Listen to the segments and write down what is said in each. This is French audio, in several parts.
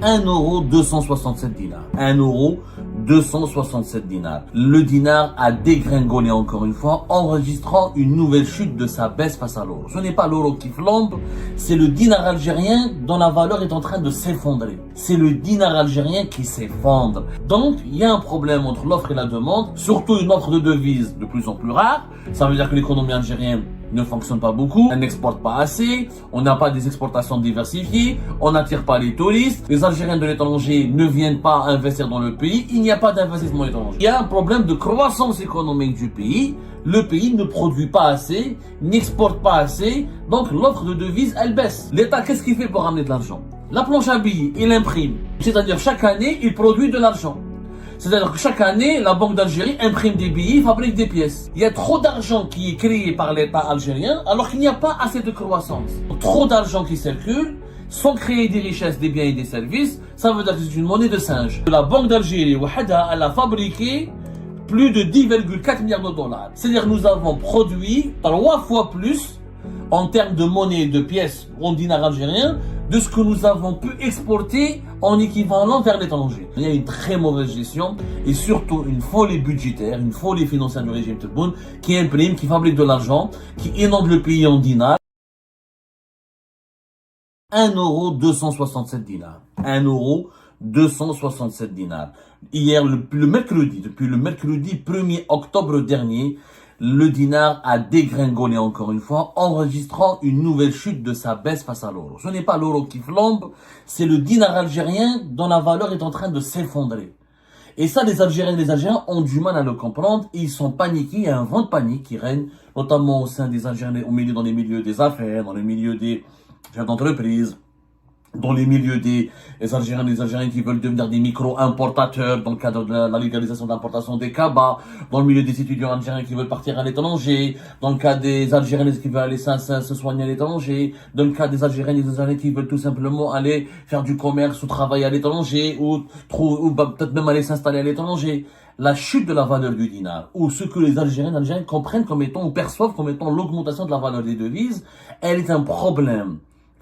1 € 267 dinars. 1 € 267 dinars. Le dinar a dégringolé encore une fois, enregistrant une nouvelle chute de sa baisse face à l'euro. Ce n'est pas l'euro qui flambe, c'est le dinar algérien dont la valeur est en train de s'effondrer. C'est le dinar algérien qui s'effondre. Donc, il y a un problème entre l'offre et la demande, surtout une offre de devises de plus en plus rare. Ça veut dire que l'économie algérienne ne fonctionne pas beaucoup, elle n'exporte pas assez, on n'a pas des exportations diversifiées, on n'attire pas les touristes, les Algériens de l'étranger ne viennent pas investir dans le pays, il n'y a pas d'investissement étranger. Il y a un problème de croissance économique du pays, le pays ne produit pas assez, n'exporte pas assez, donc l'offre de devises, elle baisse. L'État, qu'est-ce qu'il fait pour ramener de l'argent? La planche à billets, il imprime, c'est-à-dire chaque année, il produit de l'argent. C'est-à-dire que chaque année, la Banque d'Algérie imprime des billets, fabrique des pièces. Il y a trop d'argent qui est créé par l'État algérien, alors qu'il n'y a pas assez de croissance. Trop d'argent qui circule, sans créer des richesses, des biens et des services, ça veut dire que c'est une monnaie de singe. La Banque d'Algérie, elle a fabriqué plus de 10,4 milliards de dollars. C'est-à-dire que nous avons produit 3 fois plus en termes de monnaie, de pièces en dinars algériens, de ce que nous avons pu exporter en équivalent vers l'étranger. Il y a une très mauvaise gestion et surtout une folie budgétaire, une folie financière du régime Tebboune qui imprime, qui fabrique de l'argent, qui inonde le pays en dinars. 1 € 267 dinars. 1 € 267 dinars. Hier, le mercredi, depuis le mercredi 1er octobre dernier, le dinar a dégringolé encore une fois, enregistrant une nouvelle chute de sa baisse face à l'euro. Ce n'est pas l'euro qui flambe, c'est le dinar algérien dont la valeur est en train de s'effondrer. Et ça, les Algériens ont du mal à le comprendre et ils sont paniqués. Il y a un vent de panique qui règne, notamment au sein des Algériens, dans les milieux des affaires, dans les milieux des chefs d'entreprise, dans les milieux des Algériens qui veulent devenir des micro-importateurs dans le cadre de la légalisation d'importation des cabas, dans le milieu des étudiants algériens qui veulent partir à l'étranger, dans le cas des Algériens qui veulent aller se soigner à l'étranger, dans le cas des Algériens qui veulent tout simplement aller faire du commerce ou travailler à l'étranger ou peut-être même aller s'installer à l'étranger. La chute de la valeur du dinar, ou ce que les Algériens comprennent comme étant, ou perçoivent comme étant l'augmentation de la valeur des devises, elle est un problème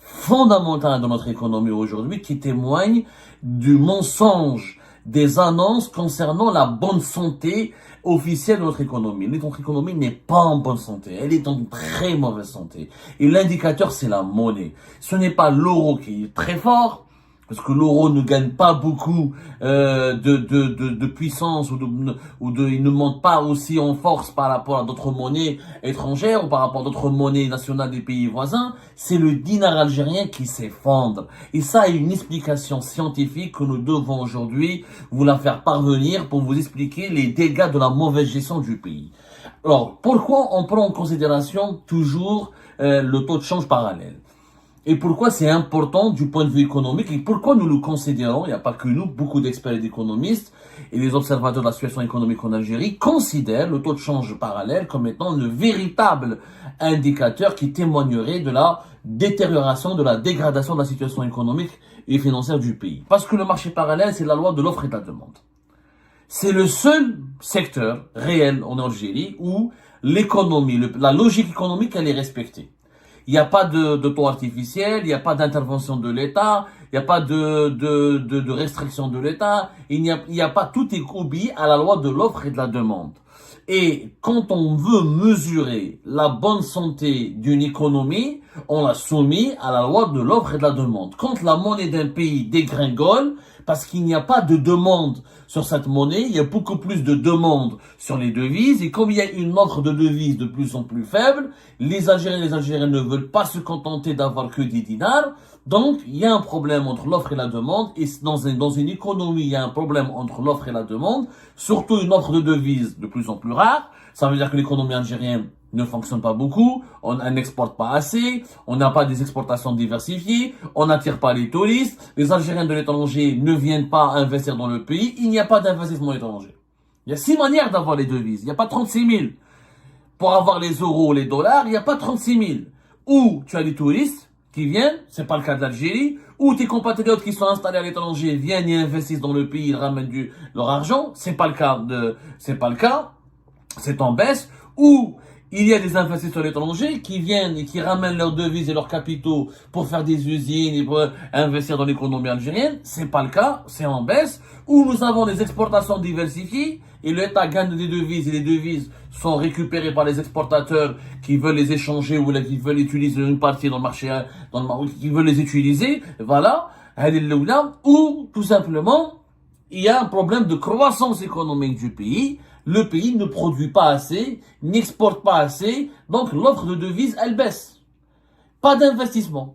fondamental de notre économie aujourd'hui qui témoigne du mensonge des annonces concernant la bonne santé officielle de notre économie. Notre économie n'est pas en bonne santé, elle est en très mauvaise santé. Et l'indicateur, c'est la monnaie. Ce n'est pas l'euro qui est très fort, parce que l'euro ne gagne pas beaucoup de puissance il ne monte pas aussi en force par rapport à d'autres monnaies étrangères ou par rapport à d'autres monnaies nationales des pays voisins. C'est le dinar algérien qui s'effondre. Et ça a une explication scientifique que nous devons aujourd'hui vous la faire parvenir pour vous expliquer les dégâts de la mauvaise gestion du pays. Alors, pourquoi on prend en considération toujours le taux de change parallèle ? Et pourquoi c'est important du point de vue économique et pourquoi nous le considérons, il n'y a pas que nous, beaucoup d'experts et d'économistes et les observateurs de la situation économique en Algérie considèrent le taux de change parallèle comme étant le véritable indicateur qui témoignerait de la détérioration, de la dégradation de la situation économique et financière du pays. Parce que le marché parallèle, c'est la loi de l'offre et de la demande. C'est le seul secteur réel en Algérie où l'économie, la logique économique, elle est respectée. Il n'y a pas de taux artificiel, il n'y a pas d'intervention de l'État, il n'y a pas de restriction de l'État, il n'y a pas, tout est obéi à la loi de l'offre et de la demande. Et quand on veut mesurer la bonne santé d'une économie, on la soumet à la loi de l'offre et de la demande. Quand la monnaie d'un pays dégringole, parce qu'il n'y a pas de demande sur cette monnaie, il y a beaucoup plus de demandes sur les devises, et comme il y a une offre de devises de plus en plus faible, les Algériens ne veulent pas se contenter d'avoir que des dinars, donc il y a un problème entre l'offre et la demande, et dans une économie, il y a un problème entre l'offre et la demande, surtout une offre de devises de plus en plus rare. Ça veut dire que l'économie algérienne ne fonctionne pas beaucoup, elle n'exporte pas assez, on n'a pas des exportations diversifiées, on n'attire pas les touristes, les Algériens de l'étranger ne viennent pas investir dans le pays, il n'y a pas d'investissement étranger. Il y a 6 manières d'avoir les devises, il n'y a pas 36 000. Pour avoir les euros, les dollars, il n'y a pas 36 000. Ou tu as les touristes qui viennent, c'est pas le cas de l'Algérie, ou tes compatriotes qui sont installés à l'étranger viennent et investissent dans le pays, ils ramènent leur argent, c'est pas le cas, c'est en baisse, ou il y a des investisseurs étrangers qui viennent et qui ramènent leurs devises et leurs capitaux pour faire des usines et pour investir dans l'économie algérienne. C'est pas le cas, c'est en baisse. Où nous avons des exportations diversifiées et l'État gagne des devises et les devises sont récupérées par les exportateurs qui veulent les échanger ou qui veulent utiliser une partie dans le marché, qui veulent les utiliser. Voilà. Ou tout simplement, il y a un problème de croissance économique du pays. Le pays ne produit pas assez, n'exporte pas assez, donc l'offre de devises, elle baisse. Pas d'investissement.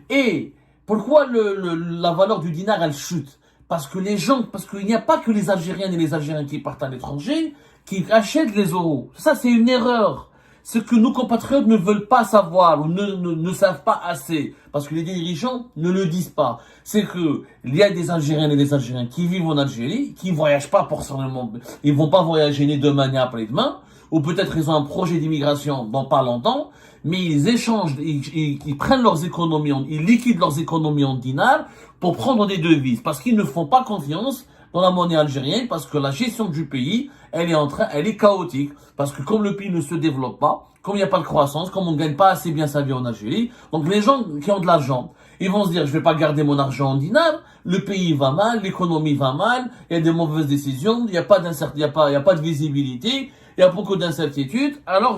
Et pourquoi la valeur du dinar, elle chute? Parce qu'il n'y a pas que les Algériennes et les Algériens qui partent à l'étranger, qui achètent les euros. Ça, c'est une erreur. Ce que nos compatriotes ne veulent pas savoir ou ne savent pas assez, parce que les dirigeants ne le disent pas, c'est que il y a des Algériennes et des Algériens qui vivent en Algérie, qui voyagent pas personnellement, ils vont pas voyager ni demain ni après-demain, ou peut-être ils ont un projet d'immigration dans pas longtemps, mais ils échangent, ils prennent leurs économies, ils liquident leurs économies en dinars pour prendre des devises, parce qu'ils ne font pas confiance dans la monnaie algérienne, parce que la gestion du pays, elle est chaotique, parce que comme le pays ne se développe pas, comme il n'y a pas de croissance, comme on ne gagne pas assez bien sa vie en Algérie, donc les gens qui ont de l'argent, ils vont se dire, je vais pas garder mon argent en dinars, le pays va mal, l'économie va mal, il y a des mauvaises décisions, il n'y a pas il y a pas de visibilité, il y a beaucoup d'incertitudes, alors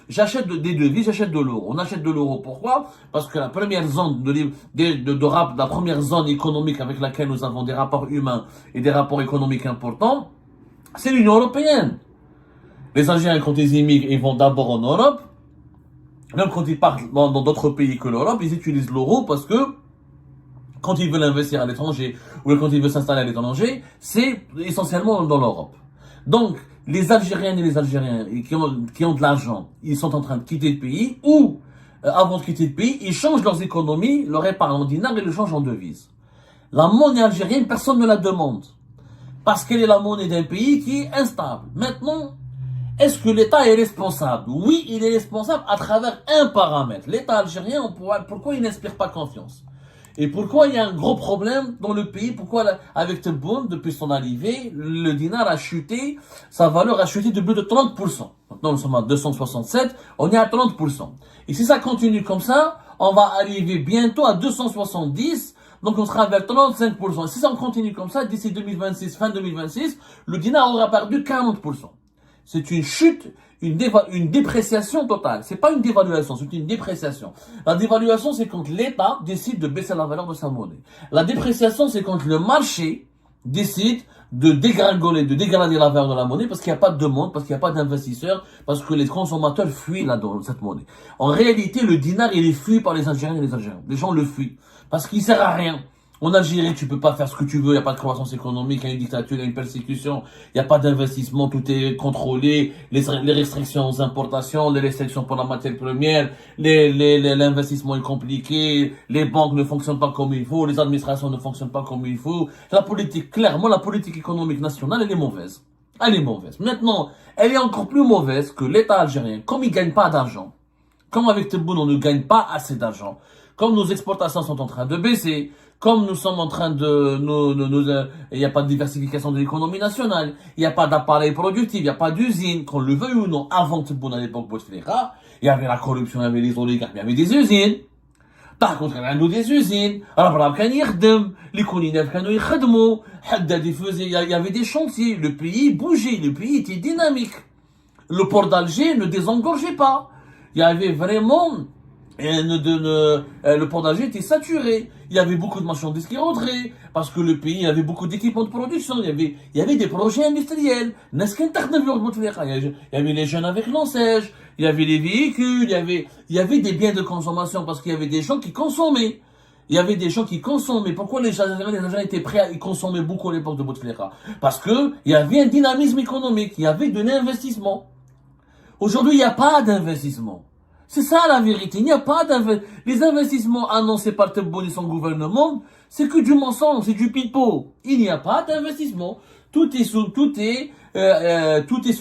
j'achète des devises, j'achète de l'euro. On achète de l'euro, pourquoi? Parce que la première zone la première zone économique avec laquelle nous avons des rapports humains et des rapports économiques importants, c'est l'Union européenne. Les Algériens, quand ils immigrent, ils vont d'abord en Europe. Même quand ils partent dans d'autres pays que l'Europe, ils utilisent l'euro parce que quand ils veulent investir à l'étranger ou quand ils veulent s'installer à l'étranger, c'est essentiellement dans l'Europe. Donc, les Algériennes et les Algériens qui ont de l'argent, ils sont en train de quitter le pays ou, avant de quitter le pays, ils changent leurs économies, leur épargne en dinars et le changent en devises. La monnaie algérienne, personne ne la demande. Parce qu'elle est la monnaie d'un pays qui est instable. Maintenant, est-ce que l'État est responsable? Oui, il est responsable à travers un paramètre. L'État algérien, pourquoi il n'inspire pas confiance? Et pourquoi il y a un gros problème dans le pays? Pourquoi, avec Tebboune, depuis son arrivée, le dinar a chuté, sa valeur a chuté de plus de 30%. Maintenant, nous sommes à 267, on est à 30%. Et si ça continue comme ça, on va arriver bientôt à 270, donc on sera vers 35%. Et si ça continue comme ça, d'ici 2026, fin 2026, le dinar aura perdu 40%. C'est une chute, une dépréciation totale. C'est pas une dévaluation, c'est une dépréciation. La dévaluation, c'est quand l'État décide de baisser la valeur de sa monnaie. La dépréciation, c'est quand le marché décide de dégrader la valeur de la monnaie parce qu'il n'y a pas de demande, parce qu'il n'y a pas d'investisseurs, parce que les consommateurs fuient cette monnaie. En réalité, le dinar, il est fui par les Algériens et les Algériens. Les gens le fuient parce qu'il sert à rien. En Algérie, tu peux pas faire ce que tu veux, il n'y a pas de croissance économique, il y a une dictature, il y a une persécution, il n'y a pas d'investissement, tout est contrôlé, les restrictions aux importations, les restrictions pour la matière première, l'investissement est compliqué, les banques ne fonctionnent pas comme il faut, les administrations ne fonctionnent pas comme il faut. La politique, clairement, la politique économique nationale, elle est mauvaise. Elle est mauvaise. Maintenant, elle est encore plus mauvaise que l'État algérien, comme il gagne pas d'argent, comme avec Tebboune, on ne gagne pas assez d'argent, comme nos exportations sont en train de baisser, comme nous sommes en train il n'y a pas de diversification de l'économie nationale, il n'y a pas d'appareil productif, il n'y a pas d'usine, qu'on le veuille ou non, avant Tebboune à l'époque Bouteflika, il y avait la corruption, il y avait les oligarques, il y avait des usines. Par contre, il y avait des usines, الأبرار كانوا يخدم, les collinaires كانوا يخدموا, il y avait des chantiers, le pays bougeait, le pays était dynamique. Le port d'Alger ne désengorgeait pas. Il y avait vraiment, le port d'Alger était saturé. Il y avait beaucoup de marchandises qui rentraient, parce que le pays avait beaucoup d'équipements de production. Il y avait des projets industriels. Il y avait les jeunes avec l'enseigne, il y avait les véhicules, il y avait des biens de consommation, parce qu'il y avait des gens qui consommaient. Il y avait des gens qui consommaient. Pourquoi les gens étaient prêts à y consommer beaucoup à l'époque de Bouteflika? Parce que il y avait un dynamisme économique, il y avait de l'investissement. Aujourd'hui, il n'y a pas d'investissement. C'est ça la vérité. Il n'y a pas d'investissement. Les investissements annoncés par Tebboune et son gouvernement, c'est que du mensonge, c'est du pipeau. Il n'y a pas d'investissement. Tout est sur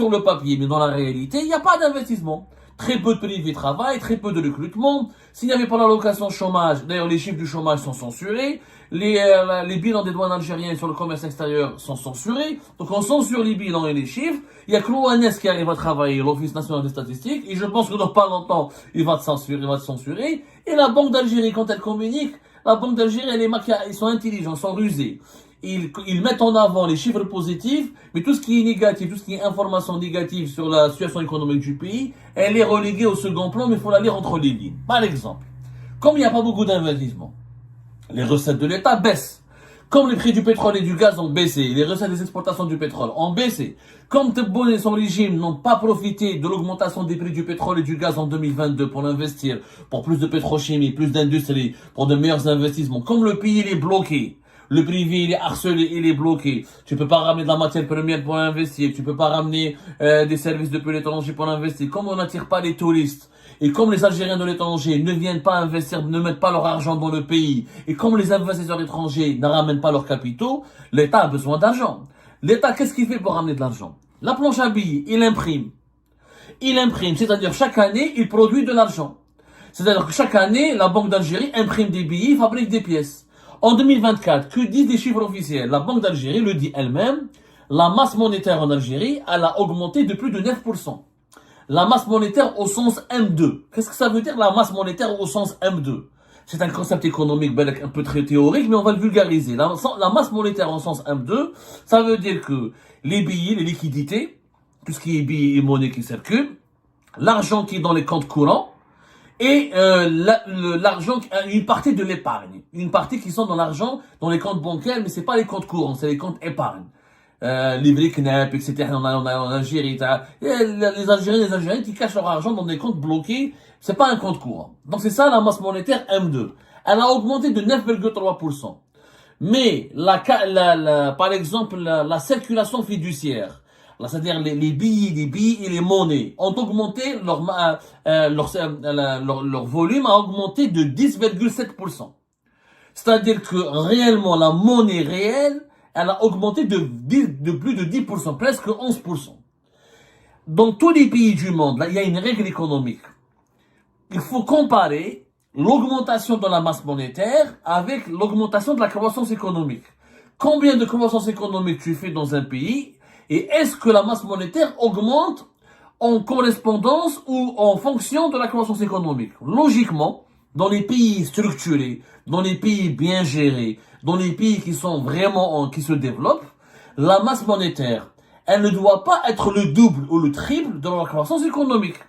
le papier, mais dans la réalité, il n'y a pas d'investissement. très peu de privés travaillent, très peu de recrutement. S'il n'y avait pas l'allocation chômage, d'ailleurs les chiffres du chômage sont censurés, les bilans des douanes algériennes sur le commerce extérieur sont censurés, donc on censure les bilans et les chiffres. Il y a que l'ONS qui arrive à travailler, l'Office national des statistiques, et je pense que dans pas longtemps, il va te censurer. Et la Banque d'Algérie, quand elle communique, la Banque d'Algérie, ils sont intelligents, ils sont rusés. Ils mettent en avant les chiffres positifs, mais tout ce qui est négatif, tout ce qui est information négative sur la situation économique du pays, elle est reléguée au second plan, mais il faut la lire entre les lignes. Par exemple, comme il n'y a pas beaucoup d'investissement, les recettes de l'État baissent. Comme les prix du pétrole et du gaz ont baissé, les recettes des exportations du pétrole ont baissé. Comme Tebboune et son régime n'ont pas profité de l'augmentation des prix du pétrole et du gaz en 2022 pour l'investir, pour plus de pétrochimie, plus d'industrie, pour de meilleurs investissements. Comme le pays il est bloqué, le privé il est harcelé, il est bloqué. Tu peux pas ramener de la matière première pour investir, tu peux pas ramener des services depuis l'étranger pour investir. Comme on n'attire pas les touristes, et comme les Algériens de l'étranger ne viennent pas investir, ne mettent pas leur argent dans le pays, et comme les investisseurs étrangers ne ramènent pas leurs capitaux, l'État a besoin d'argent. L'État, qu'est-ce qu'il fait pour ramener de l'argent? La planche à billets, il imprime. Il imprime, c'est-à-dire chaque année, il produit de l'argent. C'est-à-dire que chaque année, la Banque d'Algérie imprime des billets, fabrique des pièces. En 2024, que disent les chiffres officiels? La Banque d'Algérie le dit elle-même, la masse monétaire en Algérie, elle a augmenté de plus de 9%. La masse monétaire au sens M2. Qu'est-ce que ça veut dire la masse monétaire au sens M2? C'est un concept économique un peu très théorique, mais on va le vulgariser. La masse monétaire au sens M2, ça veut dire que les billets, les liquidités, tout ce qui est billets et monnaie qui circulent, l'argent qui est dans les comptes courants, et l'argent, une partie de l'épargne. Une partie qui sont dans l'argent, dans les comptes bancaires, mais c'est pas les comptes courants, c'est les comptes épargne. Livret CNEP, etc. En Algérie, les Algériens qui cachent leur argent dans des comptes bloqués, c'est pas un compte courant. Donc c'est ça la masse monétaire M2. Elle a augmenté de 9,3%. Mais par exemple, la circulation fiduciaire, c'est-à-dire les billets et les monnaies ont augmenté, leur volume a augmenté de 10,7%. C'est-à-dire que réellement, la monnaie réelle, elle a augmenté de plus de 10%, presque 11%. Dans tous les pays du monde, là, il y a une règle économique. Il faut comparer l'augmentation de la masse monétaire avec l'augmentation de la croissance économique. Combien de croissance économique tu fais dans un pays et est-ce que la masse monétaire augmente en correspondance ou en fonction de la croissance économique? Logiquement, dans les pays structurés, dans les pays bien gérés, dans les pays qui sont vraiment, qui se développent, la masse monétaire, elle ne doit pas être le double ou le triple de la croissance économique.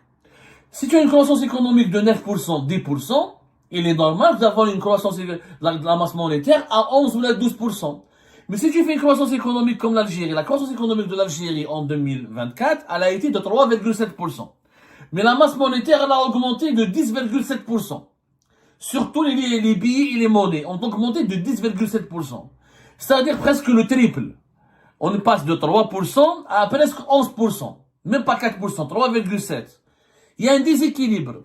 Si tu as une croissance économique de 9%, 10%, il est normal d'avoir une croissance de la masse monétaire à 11 ou 12%. Mais si tu fais une croissance économique comme l'Algérie, la croissance économique de l'Algérie en 2024, elle a été de 3,7%. Mais la masse monétaire, elle a augmenté de 10,7%. Surtout les billets et les monnaies ont augmenté de 10,7%. C'est-à-dire presque le triple. On passe de 3% à presque 11%. Même pas 4%, 3,7%. Il y a un déséquilibre.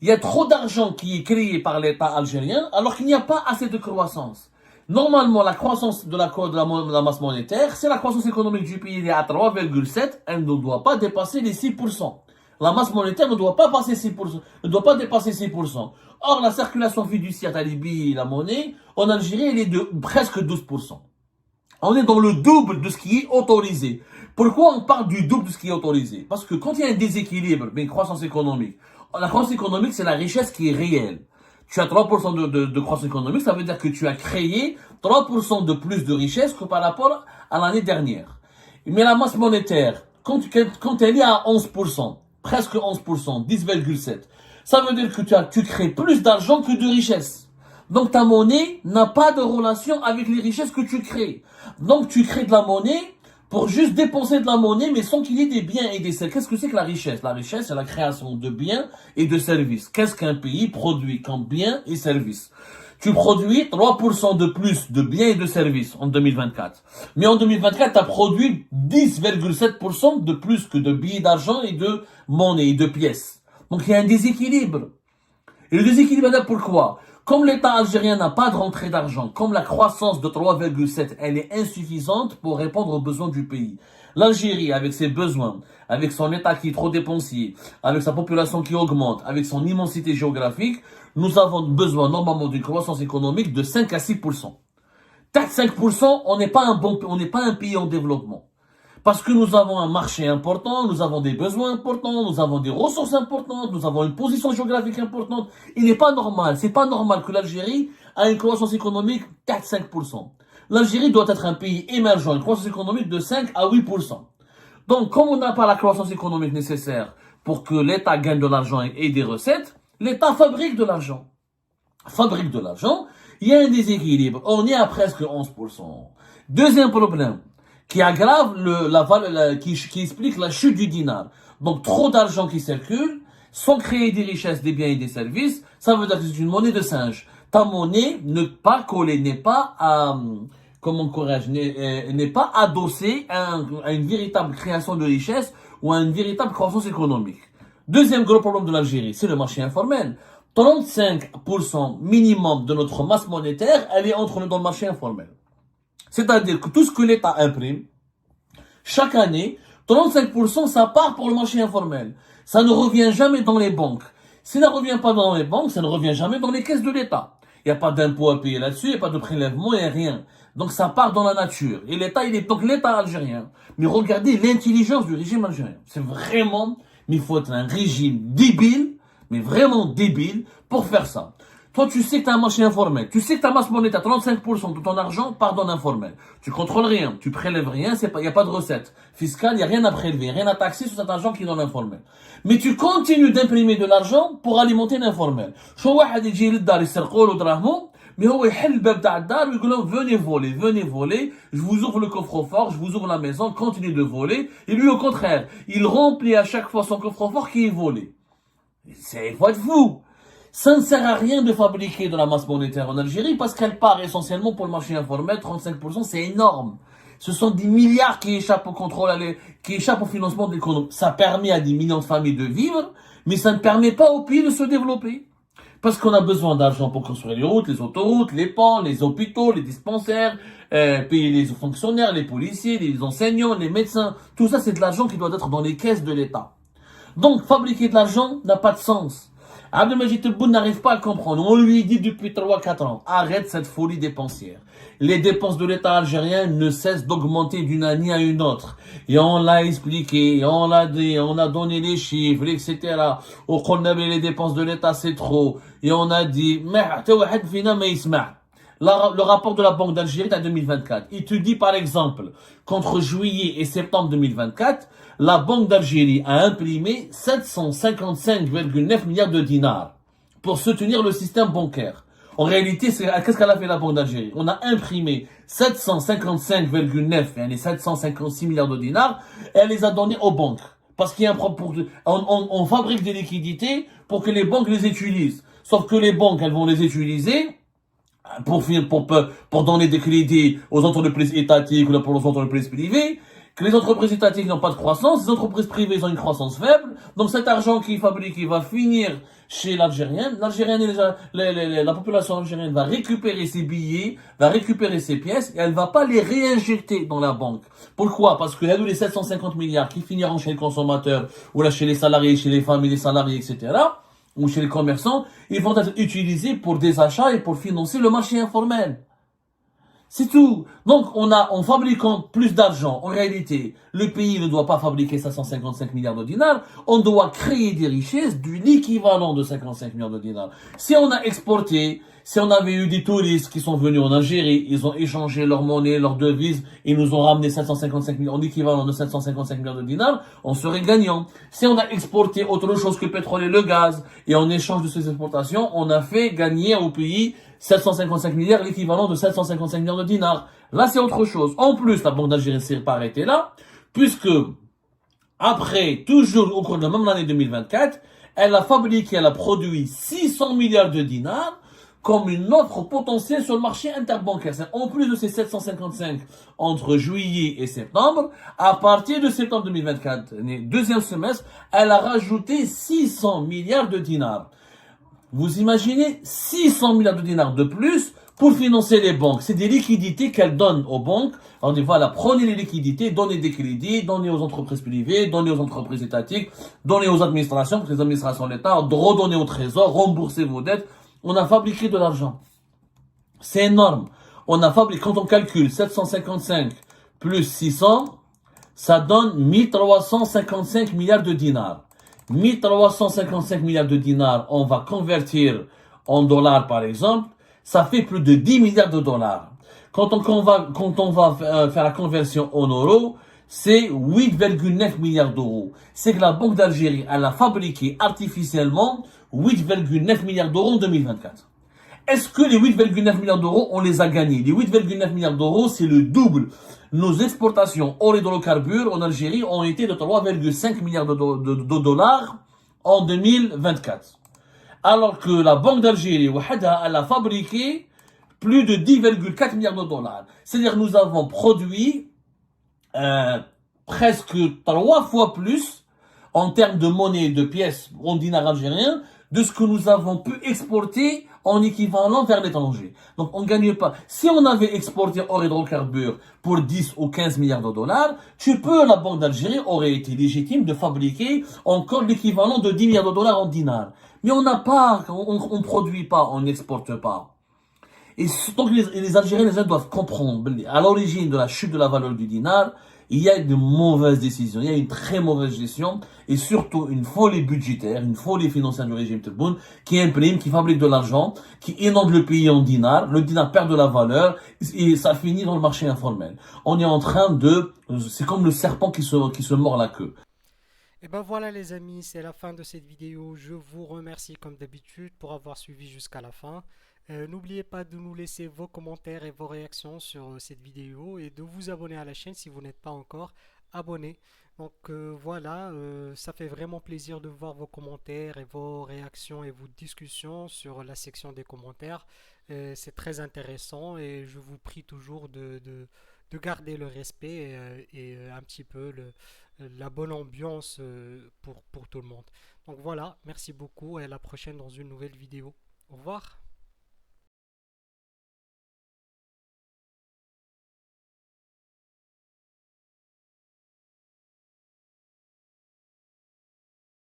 Il y a trop d'argent qui est créé par l'État algérien alors qu'il n'y a pas assez de croissance. Normalement, la croissance de la masse monétaire, c'est la croissance économique du pays, il est à 3,7, elle ne doit pas dépasser les 6%. La masse monétaire ne doit pas passer 6%, ne doit pas dépasser 6%. Or, la circulation fiduciaire, les billets et la monnaie, en Algérie, elle est de presque 12%. On est dans le double de ce qui est autorisé. Pourquoi on parle du double de ce qui est autorisé? Parce que quand il y a un déséquilibre, mais une croissance économique, la croissance économique, c'est la richesse qui est réelle. Tu as 3% de croissance économique, ça veut dire que tu as créé 3% de plus de richesse que par rapport à l'année dernière. Mais la masse monétaire, quand elle est à 11%, presque 11%, 10,7%, ça veut dire que tu crées plus d'argent que de richesse. Donc ta monnaie n'a pas de relation avec les richesses que tu crées. Donc tu crées de la monnaie pour juste dépenser de la monnaie, mais sans qu'il y ait des biens et des services. Qu'est-ce que c'est que la richesse? La richesse, c'est la création de biens et de services. Qu'est-ce qu'un pays produit comme biens et services? Tu produis 3% de plus de biens et de services en 2024. Mais en 2024, tu as produit 10,7% de plus que de billets d'argent et de monnaie et de pièces. Donc il y a un déséquilibre. Et le déséquilibre est là pourquoi? Comme l'État algérien n'a pas de rentrée d'argent, comme la croissance de 3,7, elle est insuffisante pour répondre aux besoins du pays. L'Algérie, avec ses besoins, avec son État qui est trop dépensier, avec sa population qui augmente, avec son immensité géographique, nous avons besoin normalement d'une croissance économique de 5 à 6%. 4-5%, on n'est pas un pays en développement. Parce que nous avons un marché important, nous avons des besoins importants, nous avons des ressources importantes, nous avons une position géographique importante. Il n'est pas normal, c'est pas normal que l'Algérie a une croissance économique 4-5%. L'Algérie doit être un pays émergent, une croissance économique de 5 à 8%. Donc, comme on n'a pas la croissance économique nécessaire pour que l'État gagne de l'argent et des recettes, l'État fabrique de l'argent. Il y a un déséquilibre. On est à presque 11%. Deuxième problème, qui aggrave qui explique la chute du dinar. Donc, trop d'argent qui circule, sans créer des richesses, des biens et des services, ça veut dire que c'est une monnaie de singe. Ta monnaie n'est pas collée, n'est pas n'est pas adossée à une véritable création de richesse ou à une véritable croissance économique. Deuxième gros problème de l'Algérie, c'est le marché informel. 35% minimum de notre masse monétaire, elle est entre dans le marché informel. C'est-à-dire que tout ce que l'État imprime, chaque année, 35% ça part pour le marché informel. Ça ne revient jamais dans les banques. Si ça ne revient pas dans les banques, ça ne revient jamais dans les caisses de l'État. Il n'y a pas d'impôt à payer là-dessus, il n'y a pas de prélèvement, il n'y a rien. Donc ça part dans la nature. Et l'État, il est donc l'État algérien. Mais regardez l'intelligence du régime algérien. C'est vraiment, mais il faut être un régime débile, mais vraiment débile, pour faire ça. Toi, tu sais que tu as un marché informel. Tu sais que ta masse monétaire, 35% de ton argent part dans l'informel. Tu contrôles rien, tu prélèves rien, il n'y a pas de recette fiscale, il n'y a rien à prélever, rien à taxer sur cet argent qui est dans l'informel. Mais tu continues d'imprimer de l'argent pour alimenter l'informel. Mais venez voler, je vous ouvre le coffre-fort, je vous ouvre la maison, continuez de voler. Et lui, au contraire, il remplit à chaque fois son coffre-fort qui est volé. Il faut être fou. Ça ne sert à rien de fabriquer de la masse monétaire en Algérie parce qu'elle part essentiellement pour le marché informel. 35%, c'est énorme. Ce sont des milliards qui échappent au contrôle, qui échappent au financement de l'économie. Ça permet à des millions de familles de vivre, mais ça ne permet pas au pays de se développer. Parce qu'on a besoin d'argent pour construire les routes, les autoroutes, les ponts, les hôpitaux, les dispensaires, payer les fonctionnaires, les policiers, les enseignants, les médecins. Tout ça, c'est de l'argent qui doit être dans les caisses de l'État. Donc, fabriquer de l'argent n'a pas de sens. Abdelmajid Tebboune n'arrive pas à comprendre. On lui dit depuis 3-4 ans, arrête cette folie dépensière. Les dépenses de l'État algérien ne cessent d'augmenter d'une année à une autre. Et on l'a expliqué, on l'a dit, on a donné les chiffres, etc. Au Qonab, les dépenses de l'État, c'est trop. Et on a dit, le rapport de la Banque d'Algérie en 2024, il te dit par exemple qu'entre juillet et septembre 2024, la Banque d'Algérie a imprimé 755,9 milliards de dinars pour soutenir le système bancaire. En réalité, qu'est-ce qu'elle a fait la Banque d'Algérie? On a imprimé 755,9 et les 756 milliards de dinars et elle les a donnés aux banques. Parce qu'il y a un problème, on fabrique des liquidités pour que les banques les utilisent. Sauf que les banques, elles vont les utiliser pour donner des crédits aux entreprises étatiques ou pour aux entreprises privées, que les entreprises étatiques n'ont pas de croissance, les entreprises privées ont une croissance faible, donc cet argent qui est fabriqué va finir chez l'Algérien. La population algérienne va récupérer ses billets, va récupérer ses pièces, et elle va pas les réinjecter dans la banque. Pourquoi? Parce que les 750 milliards qui finiront chez les consommateurs, ou là chez les salariés, chez les familles, les salariés, etc., ou chez les commerçants, ils vont être utilisés pour des achats et pour financer le marché informel. C'est tout. Donc, en fabriquant plus d'argent, en réalité, le pays ne doit pas fabriquer 555 milliards de dinars. On doit créer des richesses du l'équivalent de 55 milliards de dinars. Si on a exporté, si on avait eu des touristes qui sont venus en Algérie, ils ont échangé leur monnaie, leur devise, ils nous ont ramené 755 milliards, en équivalent de 755 milliards de dinars, on serait gagnant. Si on a exporté autre chose que le pétrole et le gaz, et en échange de ces exportations, on a fait gagner au pays 755 milliards, l'équivalent de 755 milliards de dinars. Là, c'est autre chose. En plus, la Banque d'Algérie s'est pas arrêtée là, puisque, après, toujours au cours de la même année 2024, elle a fabriqué, elle a produit 600 milliards de dinars comme une offre potentielle sur le marché interbancaire. C'est en plus de ces 755 entre juillet et septembre, à partir de septembre 2024, deuxième semestre, elle a rajouté 600 milliards de dinars. Vous imaginez 600 milliards de dinars de plus pour financer les banques. C'est des liquidités qu'elles donnent aux banques. On dit voilà, prenez les liquidités, donnez des crédits, donnez aux entreprises privées, donnez aux entreprises étatiques, donnez aux administrations, parce que les administrations de l'État, redonnez au trésor, remboursez vos dettes. On a fabriqué de l'argent. C'est énorme. On a fabriqué, quand on calcule 755 plus 600, ça donne 1355 milliards de dinars. 1355 milliards de dinars, on va convertir en dollars par exemple, ça fait plus de 10 milliards de dollars. Quand on va faire la conversion en euros, c'est 8,9 milliards d'euros. C'est que la Banque d'Algérie, elle a fabriqué artificiellement 8,9 milliards d'euros en 2024. Est-ce que les 8,9 milliards d'euros, on les a gagnés? Les 8,9 milliards d'euros, c'est le double. Nos exportations hors hydrocarbures en Algérie ont été de 3,5 milliards de dollars en 2024. Alors que la Banque d'Algérie, elle a fabriqué plus de 10,4 milliards de dollars. C'est-à-dire nous avons produit presque 3 fois plus en termes de monnaie et de pièces en dinars algériens de ce que nous avons pu exporter en équivalent vers l'étranger. Donc on ne gagne pas. Si on avait exporté hors hydrocarbures pour 10 ou 15 milliards de dollars, la Banque d'Algérie aurait été légitime de fabriquer encore l'équivalent de 10 milliards de dollars en dinars. Mais on n'a pas, on produit pas, on n'exporte pas. Et donc les Algériens, les uns doivent comprendre, à l'origine de la chute de la valeur du dinar, il y a de mauvaises décisions, il y a une très mauvaise gestion et surtout une folie budgétaire, une folie financière du régime Tebboune qui imprime, qui fabrique de l'argent, qui inonde le pays en dinars, le dinar perd de la valeur et ça finit dans le marché informel. On est en train c'est comme le serpent qui se mord la queue. Et ben voilà les amis, c'est la fin de cette vidéo. Je vous remercie comme d'habitude pour avoir suivi jusqu'à la fin. N'oubliez pas de nous laisser vos commentaires et vos réactions sur cette vidéo et de vous abonner à la chaîne si vous n'êtes pas encore abonné. Donc voilà, ça fait vraiment plaisir de voir vos commentaires et vos réactions et vos discussions sur la section des commentaires. C'est très intéressant et je vous prie toujours de garder le respect et un petit peu la bonne ambiance pour tout le monde. Donc voilà, merci beaucoup et à la prochaine dans une nouvelle vidéo. Au revoir.